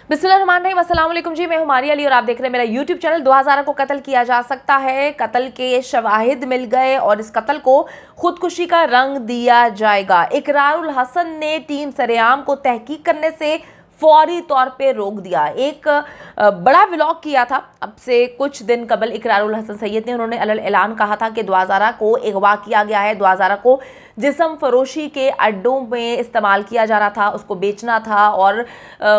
बिस्मिल्लाहिर्रहमानिर्रहीम, अस्सलाम वालेकुम जी। मैं हूं मारिया अली और आप देख रहे हैं मेरा यूट्यूब चैनल। 2000 को कत्ल किया जा सकता है, कत्ल के शवाहिद मिल गए और इस कत्ल को खुदकुशी का रंग दिया जाएगा। इकरारुल हसन ने टीम सरेआम को तहकीक करने से फौरी तौर पे रोक दिया। एक बड़ा व्लॉग किया था अब से कुछ दिन कबल इकरारुल हसन सैयद ने। उन्होंने अलल ऐलान कहा था कि दुआज़ारा को अगवा किया गया है, दुआज़ारा को जिस्म फरोशी के अड्डों में इस्तेमाल किया जा रहा था, उसको बेचना था और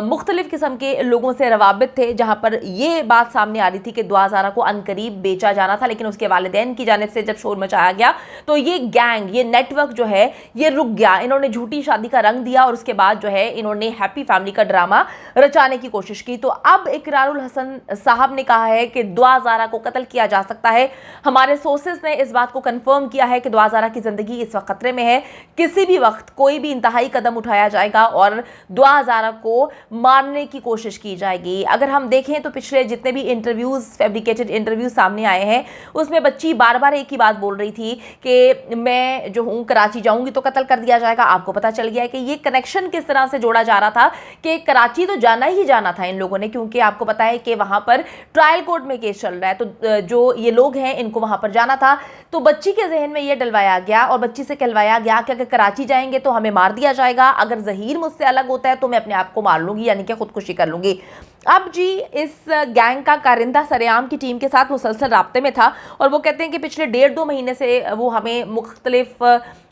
मुख्तलिफ किस्म के लोगों से रवाबित थे, जहाँ पर ये बात सामने आ रही थी कि दुआज़ारा को अनकरीब बेचा जाना था। लेकिन उसके वालिदैन की जानिब से जब शोर मचाया गया तो ये गैंग, ये नेटवर्क जो है ये रुक गया। इन्होंने झूठी शादी का रंग दिया और उसके बाद जो है इन्होंने हैप्पी फैमिली का ड्रामा रचाने की कोशिश की। तो अब इकरारुल हसन साहब ने कहा है कि दुआज़ारा को कत्ल किया जा सकता है। हमारे सोर्सेज ने इस बात को कंफर्म किया है कि दुआज़ारा की ज़िंदगी इस वक्त खतरे में है। किसी भी वक्त कोई भी इंतहाई कदम उठाया जाएगा और दुआज़ारा को मारने की कोशिश की जाएगी। अगर हम देखें तो पिछले जितने भी इंटरव्यूज़, फैब्रिकेटेड इंटरव्यूज़ सामने आए हैं, उसमें बच्ची बार बार एक ही बात बोल रही थी कि मैं जो हूँ कराची जाऊँगी तो कत्ल कर दिया जाएगा। आपको पता चल गया है कि ये कनेक्शन किस तरह से जोड़ा जा रहा था कि कराची तो जाना ही जाना था इन लोगों ने, क्योंकि आपको पता है कि वहाँ पर ट्रायल कोर्ट में केस चल रहा है। तो जो ये लोग हैं इनको वहाँ पर जाना था। तो बच्ची के जहन में ये डलवाया गया और बच्ची से कहलवाया गया कि अगर कराची जाएंगे तो हमें मार दिया जाएगा, अगर ज़हीर मुझसे अलग होता है तो मैं अपने आप को मार लूँगी, यानी कि खुदकुशी कर लूँगी। अब जी इस गैंग का कारिंदा सरेआम की टीम के साथ मुसलसल राब्ते में था और वो कहते हैं कि पिछले 1.5-2 महीने से वो हमें मुख्तलिफ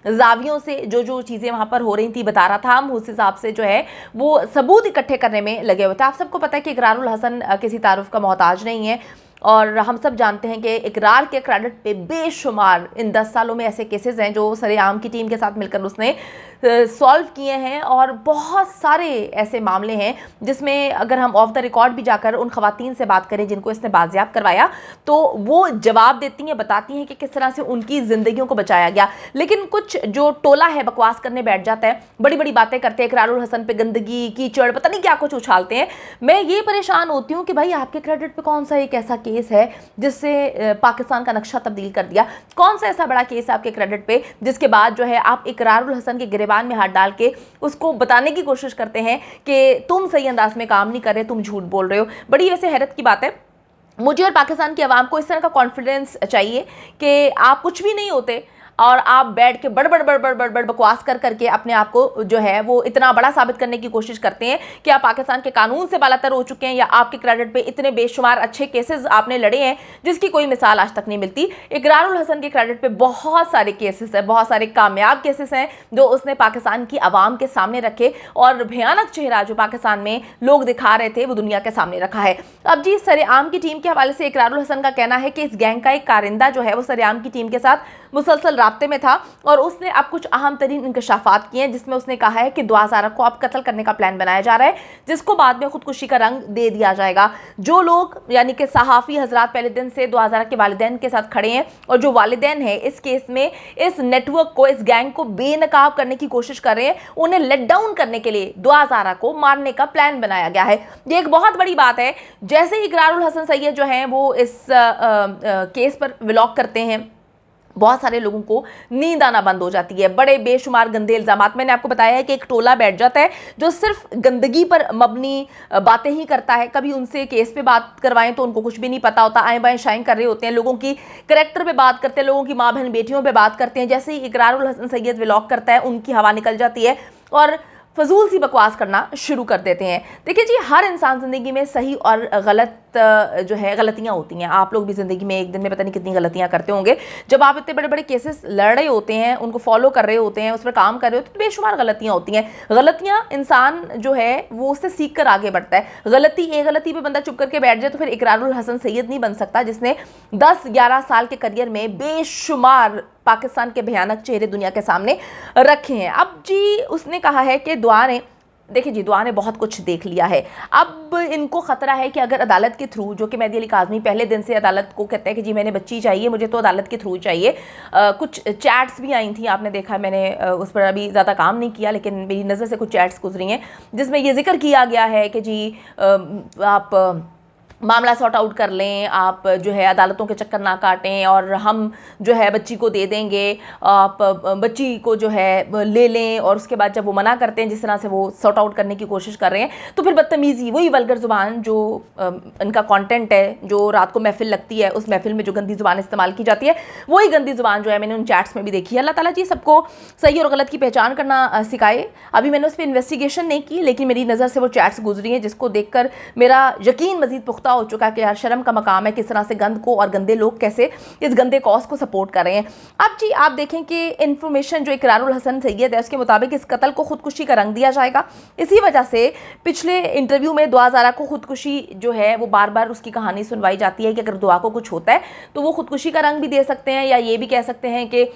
जावियों से जो जो चीज़ें वहाँ पर हो रही थी बता रहा था। हम उस हिसाब से जो है वो सबूत इकट्ठे करने में लगे हुए थे। आप सबको पता है कि इकरारुल हसन किसी तारुफ का मोहताज नहीं है और हम सब जानते हैं कि इकरार के क्रेडिट पे बेशुमार इन 10 सालों में ऐसे केसेस हैं जो सरेआम की टीम के साथ मिलकर उसने सॉल्व किए हैं। और बहुत सारे ऐसे मामले हैं जिसमें अगर हम ऑफ द रिकॉर्ड भी जाकर उन ख़वातीन से बात करें जिनको इसने बाजियाब करवाया तो वो जवाब देती हैं, बताती हैं कि किस तरह से उनकी ज़िंदगियों को बचाया गया। लेकिन कुछ जो टोला है बकवास करने बैठ जाता है, बड़ी बड़ी बातें करते हैं, इकरारुल हसन पे गंदगी, कीचड़, पता नहीं क्या कुछ उछालते हैं। मैं ये परेशान होती हूँ कि भाई आपके क्रेडिट पे कौन सा एक ऐसा केस है जिससे पाकिस्तान का नक्शा तब्दील कर दिया? कौन सा ऐसा बड़ा केस है आपके क्रेडिट पे जिसके बाद जो है आप इकरारुल हसन के गिरेबान में हाथ डाल के उसको बताने की कोशिश करते हैं कि तुम सही अंदाज में काम नहीं कर रहे, तुम झूठ बोल रहे हो? बड़ी वैसे हैरत की बात है। मुझे और पाकिस्तान की आवाम को इस तरह का कॉन्फिडेंस चाहिए कि आप कुछ भी नहीं होते और आप बैठ के बड़ बकवास कर करके अपने आप को जो है वो इतना बड़ा साबित करने की कोशिश करते हैं कि आप पाकिस्तान के कानून से बालातर हो चुके हैं या आपके क्रेडिट पे इतने बेशुमार अच्छे केसेस आपने लड़े हैं जिसकी कोई मिसाल आज तक नहीं मिलती। इकरारुल हसन के क्रेडिट पे बहुत सारे केसेस हैं, बहुत सारे कामयाब केसेस हैं जो उसने पाकिस्तान की आवाम के सामने रखे और भयानक चेहरा जो पाकिस्तान में लोग दिखा रहे थे वो दुनिया के सामने रखा है। अब जी सरेआम की टीम के हवाले से इकरारुल हसन का कहना है कि इस गैंग का एक कारिंदा जो है वो सरेआम की टीम के साथ मुसलसल राब्ते में था और उसने अब कुछ अहम तरीन इंकशाफात किए हैं जिसमें उसने कहा है कि दुआज़ारा को अब कत्ल करने का प्लान बनाया जा रहा है जिसको बाद में खुदकुशी का रंग दे दिया जाएगा। जो लोग यानी कि सहाफ़ी हजरात पहले दिन से दुआज़ारा के वालिदैन के साथ खड़े हैं और जो वालिदैन हैं इस केस में इस नेटवर्क को, इस गैंग को बेनकाब करने की कोशिश कर रहे हैं, उन्हें लेट डाउन करने के लिए दुआज़ारा को मारने का प्लान बनाया गया है। ये एक बहुत बड़ी बात है। जैसे ही इकरारुल हसन सैयद जो हैं वो इस केस पर व्लॉग करते हैं बहुत सारे लोगों को नींद आना बंद हो जाती है। बड़े बेशुमार गंदे इल्ज़ामात, मैंने आपको बताया है कि एक टोला बैठ जाता है जो सिर्फ गंदगी पर मबनी बातें ही करता है। कभी उनसे केस पे बात करवाएं तो उनको कुछ भी नहीं पता होता, आएँ बाएँ शाइन कर रहे होते हैं, लोगों की करैक्टर पे बात करते हैं, लोगों की माँ बहन बेटियों पे बात करते हैं। जैसे ही इकरारुल हसन सैयद व्लॉग करता है उनकी हवा निकल जाती है और फजूल सी बकवास करना शुरू कर देते हैं। देखिए जी, हर इंसान ज़िंदगी में सही और गलत जो है गलतियां होती हैं। आप लोग भी ज़िंदगी में एक दिन में पता नहीं कितनी गलतियां करते होंगे। जब आप इतने बड़े बड़े केसेस लड़ रहे होते हैं, उनको फॉलो कर रहे होते हैं, उस पर काम कर रहे होते हैं तो बेशुमार गलतियां होती हैं। गलतियां इंसान जो है वो उससे सीख कर आगे बढ़ता है। एक गलती पे बंदा चुप करके बैठ जाए तो फिर इकरारुल हसन सैयद नहीं बन सकता जिसने 10-11 साल के करियर में बेशुमार पाकिस्तान के भयानक चेहरे दुनिया के सामने रखे हैं। अब जी उसने कहा है कि दुआ ने, देखिए जी, दुआ ने बहुत कुछ देख लिया है। अब इनको ख़तरा है कि अगर अदालत के थ्रू, जो कि मेहदी अली काज़मी पहले दिन से अदालत को कहते हैं कि जी मैंने बच्ची चाहिए, मुझे तो अदालत के थ्रू चाहिए। कुछ चैट्स भी आई थी, आपने देखा, मैंने उस पर अभी ज़्यादा काम नहीं किया लेकिन मेरी नज़र से कुछ चैट्स गुजरी हैं जिसमें ये जिक्र किया गया है कि जी आप मामला सॉर्ट आउट कर लें, आप जो है अदालतों के चक्कर ना काटें और हम जो है बच्ची को दे देंगे, आप बच्ची को जो है ले लें, और उसके बाद जब वो मना करते हैं, जिस तरह से वो सॉर्ट आउट करने की कोशिश कर रहे हैं, तो फिर बदतमीज़ी, वही वल्गर ज़ुबान जो इनका कंटेंट है, जो रात को महफिल लगती है, उस महफिल में जो गंदी ज़ुबान इस्तेमाल की जाती है, वही गंदी ज़ुबान जो है मैंने उन चैट्स में भी देखी है। अल्लाह ताला जी सबको सही और गलत की पहचान करना सिखाए। अभी मैंने उस पर इन्वेस्टिगेशन नहीं की, लेकिन मेरी नज़र से वो चैट्स गुजरी हैं, जिसको देखकर मेरा यकीन मज़ीद पुख्ता हो चुका है कि यार शर्म का मकाम है, किस तरह से गंद को और गंदे लोग कैसे इस गंदे कॉज को सपोर्ट कर रहे हैं। अब जी आप देखें कि इन्फॉर्मेशन जो इकरारुल हसन सैयद है उसके मुताबिक इस कत्ल को खुदकुशी का रंग दिया जाएगा। इसी वजह से पिछले इंटरव्यू में दुआ ज़ारा को खुदकुशी जो है वो बार बार उसकी कहानी सुनवाई जाती है कि अगर दुआ को कुछ होता है तो वो खुदकुशी का रंग भी दे सकते हैं, या ये भी कह सकते हैं कि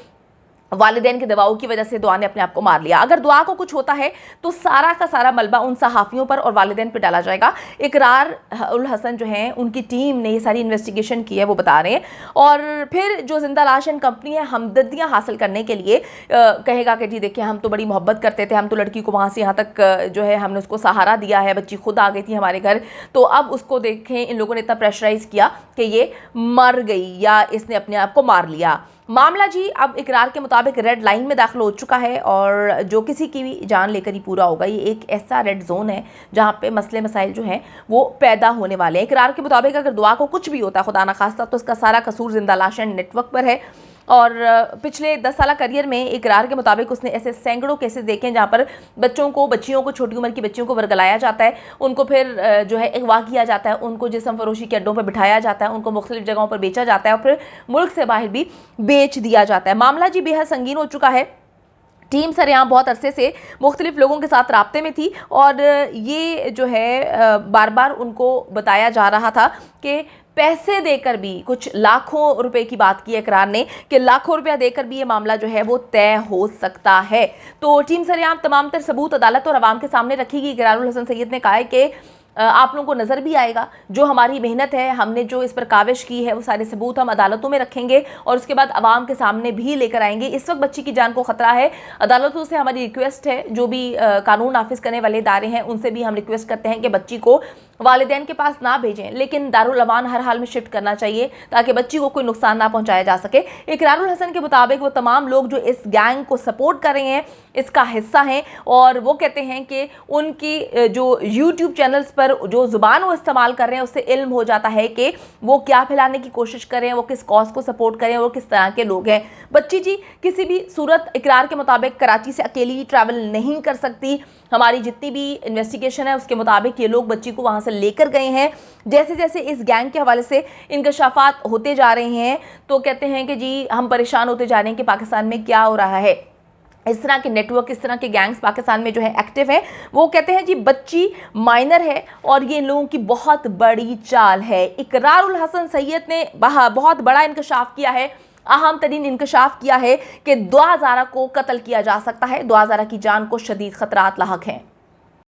वालिदैन की दवाओं की वजह से दुआ ने अपने आप को मार लिया। अगर दुआ को कुछ होता है तो सारा का सारा मलबा उन सहाफ़ियों पर और वालिदैन पर डाला जाएगा। इकरार उल हसन जो हैं उनकी टीम ने ये सारी इन्वेस्टिगेशन की है, वो बता रहे हैं, और फिर जो जिंदा लाशन कंपनी है हमदर्दियाँ हासिल करने के लिए कहेगा कि जी देखिए हम तो बड़ी मोहब्बत करते थे, हम तो लड़की को वहाँ से यहाँ तक जो है हमने उसको सहारा दिया है, बच्ची खुद आ गई थी हमारे घर, तो अब उसको देखें इन लोगों ने इतना प्रेशराइज़ किया कि ये मर गई या इसने अपने आप को मार लिया। मामला जी अब इकरार के मुताबिक रेड लाइन में दाखिल हो चुका है, और जो किसी की भी जान लेकर ही पूरा होगा। ये एक ऐसा रेड जोन है जहाँ पे मसले मसाइल जो हैं वो पैदा होने वाले हैं। इकरार के मुताबिक अगर दुआ को कुछ भी होता है खुदा ना खास्ता, तो उसका सारा कसूर जिंदा लाशन नेटवर्क पर है। और पिछले 10 साल करियर में इकरार के मुताबिक उसने ऐसे सैकड़ों केसेस देखे हैं जहाँ पर बच्चियों को छोटी उम्र की बच्चियों को वर्गलाया जाता है, उनको फिर जो है अगवा किया जाता है, उनको जिस्म फरोशी के अड्डों पर बिठाया जाता है, उनको मुख्तलिफ जगहों पर बेचा जाता है और फिर मुल्क से बाहर भी बेच दिया जाता है। मामला जी बेहद संगीन हो चुका है। टीम सरेआम बहुत अरसे से मुख्तलिफ लोगों के साथ राब्ते में थी, और ये जो है बार बार उनको बताया जा रहा था कि पैसे देकर भी, कुछ लाखों रुपए की बात की है इकरार ने कि लाखों रुपया देकर भी ये मामला जो है वो तय हो सकता है। तो टीम सरेआम तमाम तर सबूत अदालत और अवाम के सामने रखेगी। इकरारुल हसन सैयद ने कहा है कि आप लोगों को नज़र भी आएगा जो हमारी मेहनत है, हमने जो इस पर काविश की है, वो सारे सबूत हम अदालतों में रखेंगे और उसके बाद अवाम के सामने भी लेकर आएंगे। इस वक्त बच्ची की जान को ख़तरा है। अदालतों से हमारी रिक्वेस्ट है, जो भी कानून नाफिज करने वाले इदारे हैं उनसे भी हम रिक्वेस्ट करते हैं कि बच्ची को वालिदैन के पास ना भेजें, लेकिन दारुल अमान हर हाल में शिफ्ट करना चाहिए ताकि बच्ची को कोई नुकसान ना पहुंचाया जा सके। इकरारुल हसन के मुताबिक वो तमाम लोग जो इस गैंग को सपोर्ट कर रहे हैं इसका हिस्सा हैं, और वो कहते हैं कि उनकी जो यूट्यूब चैनल्स पर जो ज़ुबान वो इस्तेमाल कर रहे हैं उससे इल्म हो जाता है कि वो क्या फैलाने की कोशिश करें, वो किस कॉज को सपोर्ट करें, वो किस तरह के लोग हैं। बच्ची जी किसी भी सूरत इकरार के मुताबिक कराची से अकेली ट्रैवल नहीं कर सकती। हमारी जितनी भी इन्वेस्टिगेशन है उसके मुताबिक ये लोग बच्ची को वहाँ से लेकर गए हैं। जैसे जैसे इस गैंग के हवाले से इंकशाफात होते जा रहे हैं तो कहते हैं कि जी हम परेशान होते जा रहे हैं कि पाकिस्तान में क्या हो रहा है। इस तरह के नेटवर्क, इस तरह के गैंग्स पाकिस्तान में जो है एक्टिव है। वो कहते हैं जी बच्ची माइनर है और ये इन लोगों की बहुत बड़ी चाल है। इकरारुल हसन सैयद ने बहुत बड़ा इंकशाफ किया है, अहम तरीन इंकशाफ किया है कि दुआ ज़ारा को कत्ल किया जा सकता है। दुआ ज़ारा की जान को शदीद खतरात लाहक हैं।